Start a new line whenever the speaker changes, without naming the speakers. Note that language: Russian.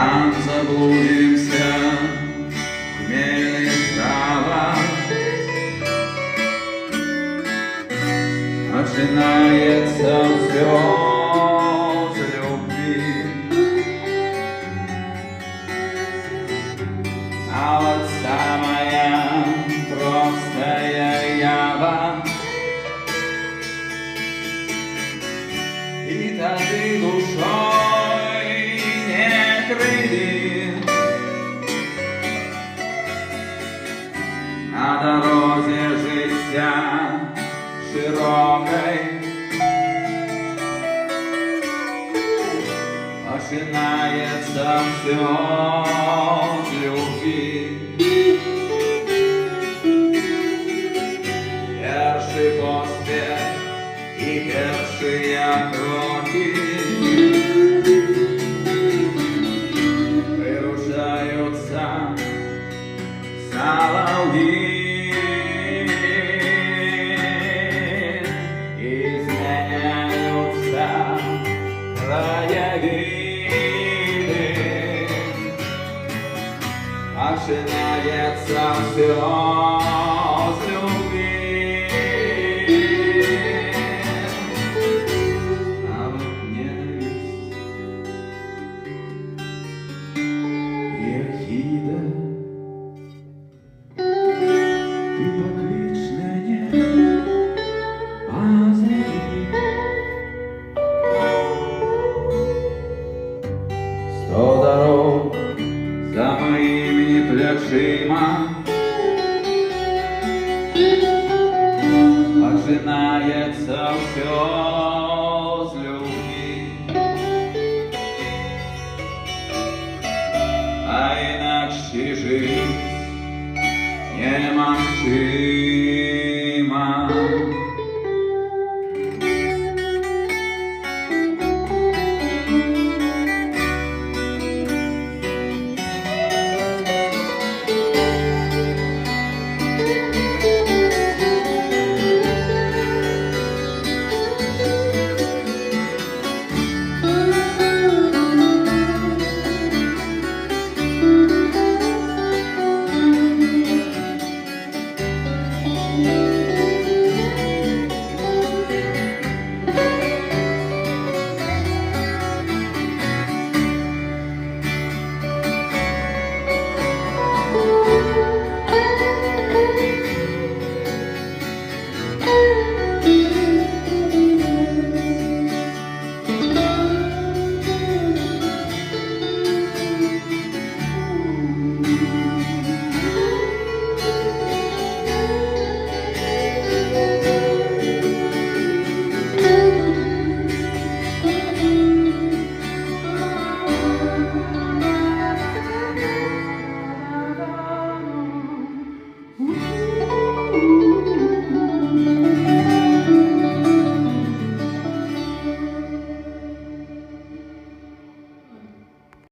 Там заблудимся в хмельных травах. Начинается все с любви. А вот самая простая ява, и ты душой не крыли. На дороге життя широкой начинается все с любви. Pierwszy pośpiech i pierwszy jak kroki wyruszająca соловьи. Изменяются краевиды, начинается все с любви. А вот ненависть и обида, ты покличь меня, позови. 100 дорог за моими плечима, начинается все с любви. А иначе жить не мовчи.